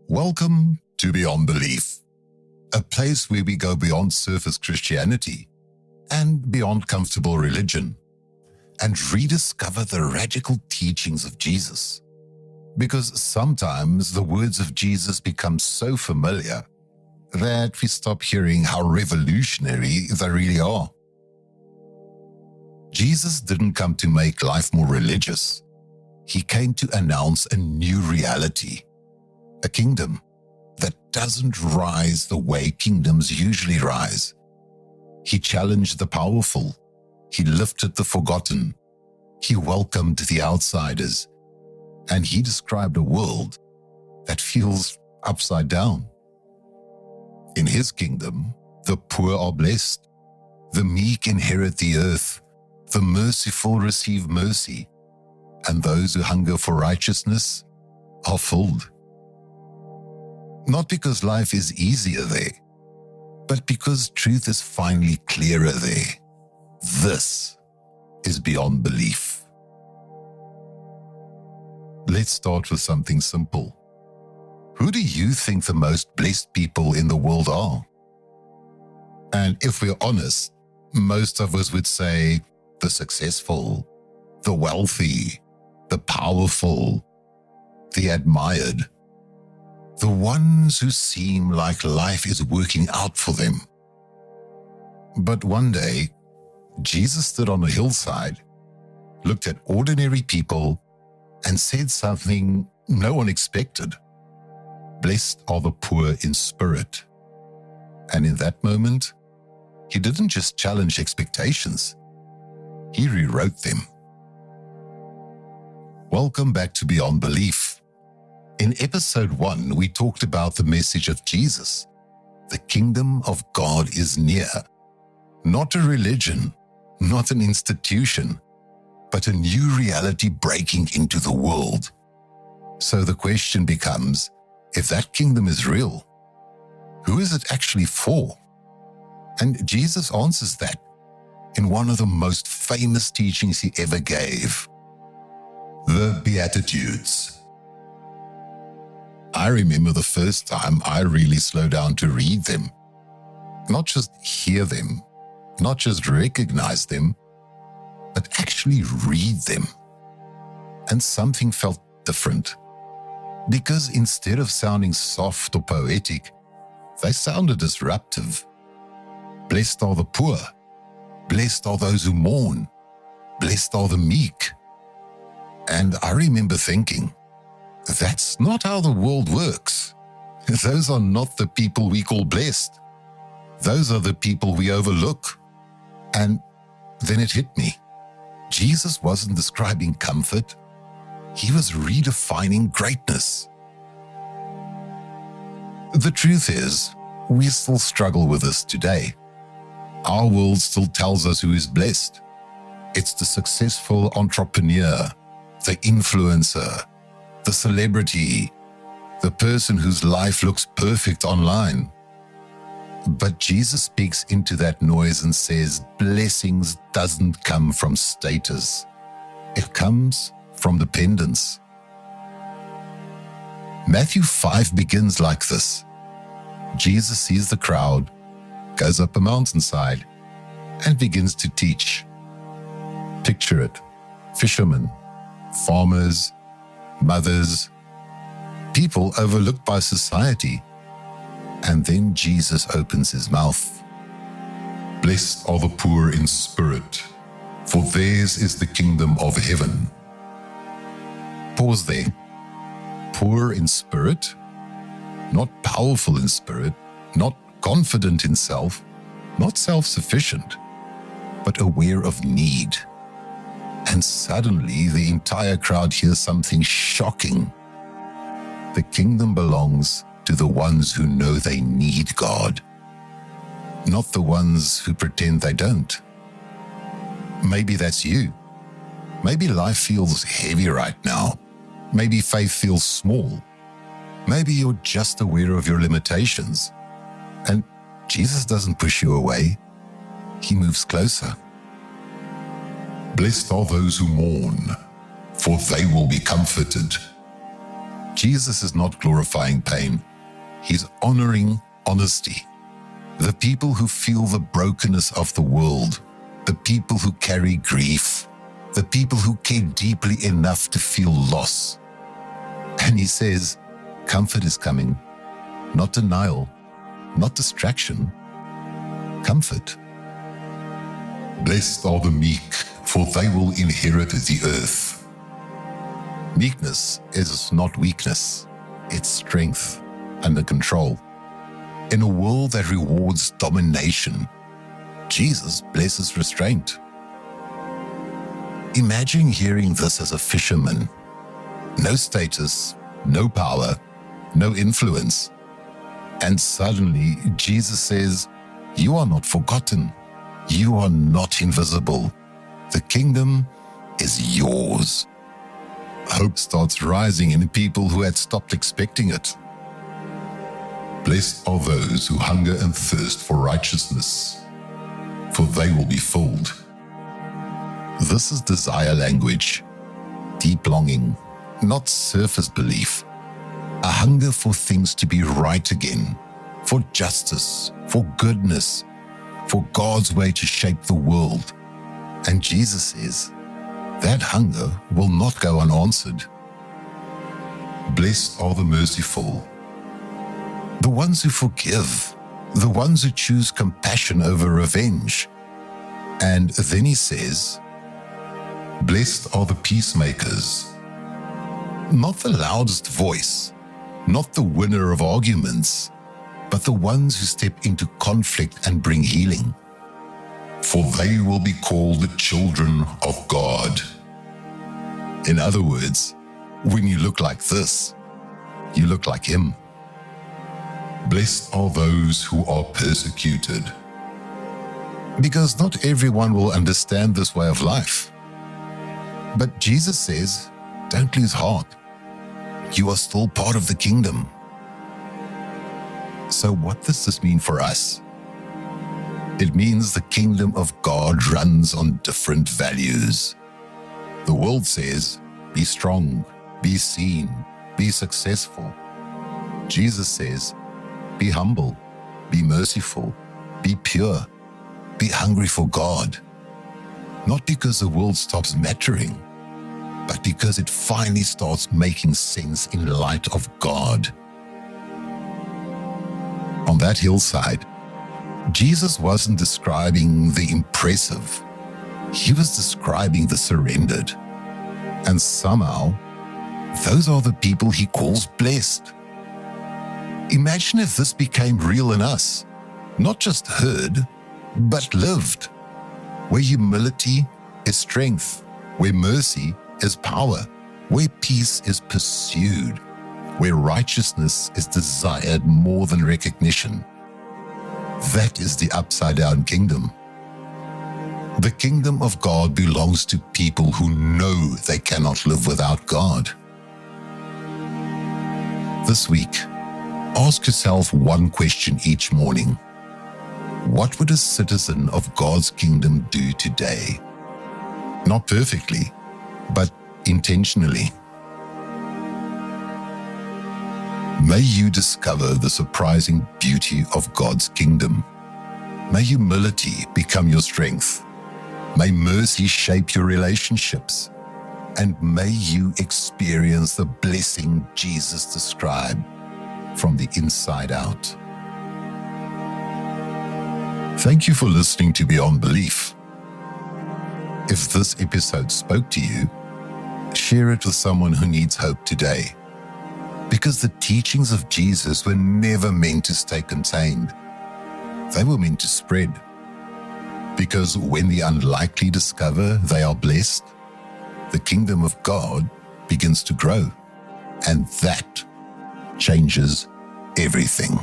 Welcome to Beyond Belief, a place where we go beyond surface Christianity and beyond comfortable religion and rediscover the radical teachings of Jesus. Because sometimes the words of Jesus become so familiar that we stop hearing how revolutionary they really are. Jesus didn't come to make life more religious. He came to announce a new reality, a kingdom that doesn't rise the way kingdoms usually rise. He challenged the powerful. He lifted the forgotten. He welcomed the outsiders. And he described a world that feels upside down. In his kingdom, the poor are blessed. The meek inherit the earth. The merciful receive mercy. And those who hunger for righteousness are filled. Not because life is easier there, but because truth is finally clearer there. This is beyond belief. Let's start with something simple. Who do you think the most blessed people in the world are? And if we're honest, most of us would say the successful, the wealthy, the powerful, the admired, the ones who seem like life is working out for them. But one day, Jesus stood on a hillside, looked at ordinary people, and said something no one expected. Blessed are the poor in spirit. And in that moment, he didn't just challenge expectations, he rewrote them. Welcome back to Beyond Belief. In episode 1, we talked about the message of Jesus. The kingdom of God is near. Not a religion, not an institution, but a new reality breaking into the world. So the question becomes, if that kingdom is real, who is it actually for? And Jesus answers that in one of the most famous teachings he ever gave, the Beatitudes. I remember the first time I really slowed down to read them. Not just hear them, not just recognize them, but actually read them. And something felt different. Because instead of sounding soft or poetic, they sounded disruptive. Blessed are the poor. Blessed are those who mourn. Blessed are the meek. And I remember thinking, that's not how the world works. Those are not the people we call blessed. Those are the people we overlook. And then it hit me. Jesus wasn't describing comfort. He was redefining greatness. The truth is, we still struggle with this today. Our world still tells us who is blessed. It's the successful entrepreneur, the influencer, the celebrity, the person whose life looks perfect online. But Jesus speaks into that noise and says, blessings doesn't come from status. It comes from dependence. Matthew 5 begins like this. Jesus sees the crowd, goes up a mountainside, and begins to teach. Picture it. Fishermen, farmers, mothers, people overlooked by society. And then Jesus opens his mouth. Blessed are the poor in spirit, for theirs is the kingdom of heaven. Pause there. Poor in spirit, not powerful in spirit, not confident in self, not self-sufficient, but aware of need. And suddenly the entire crowd hears something shocking. The kingdom belongs to the ones who know they need God, not the ones who pretend they don't. Maybe that's you. Maybe life feels heavy right now. Maybe faith feels small. Maybe you're just aware of your limitations. And Jesus doesn't push you away. He moves closer. Blessed are those who mourn, for they will be comforted. Jesus is not glorifying pain. He's honoring honesty. The people who feel the brokenness of the world, the people who carry grief, the people who care deeply enough to feel loss. And he says, comfort is coming, not denial, not distraction, comfort. Blessed are the meek, for they will inherit the earth. Meekness is not weakness, it's strength under control. In a world that rewards domination, Jesus blesses restraint. Imagine hearing this as a fisherman. No status, no power, no influence. And suddenly Jesus says, you are not forgotten. You are not invisible. The kingdom is yours. Hope starts rising in people who had stopped expecting it. Blessed are those who hunger and thirst for righteousness, for they will be filled. This is desire language, deep longing, not surface belief. A hunger for things to be right again, for justice, for goodness, for God's way to shape the world. And Jesus says, that hunger will not go unanswered. Blessed are the merciful, the ones who forgive, the ones who choose compassion over revenge. And then he says, blessed are the peacemakers, not the loudest voice, not the winner of arguments, but the ones who step into conflict and bring healing. For they will be called the children of God. In other words, when you look like this, you look like him. Blessed are those who are persecuted. Because not everyone will understand this way of life. But Jesus says, don't lose heart. You are still part of the kingdom. So what does this mean for us? It means the kingdom of God runs on different values. The world says, be strong, be seen, be successful. Jesus says, be humble, be merciful, be pure, be hungry for God. Not because the world stops mattering, but because it finally starts making sense in light of God. On that hillside, Jesus wasn't describing the impressive. He was describing the surrendered. And somehow, those are the people he calls blessed. Imagine if this became real in us, not just heard, but lived, where humility is strength, where mercy is power, where peace is pursued, where righteousness is desired more than recognition. That is the upside-down kingdom. The kingdom of God belongs to people who know they cannot live without God. This week, ask yourself one question each morning. What would a citizen of God's kingdom do today? Not perfectly, but intentionally. May you discover the surprising beauty of God's kingdom. May humility become your strength. May mercy shape your relationships. And may you experience the blessing Jesus described from the inside out. Thank you for listening to Beyond Belief. If this episode spoke to you, share it with someone who needs hope today. Because the teachings of Jesus were never meant to stay contained. They were meant to spread. Because when the unlikely discover they are blessed, the kingdom of God begins to grow. And that changes everything.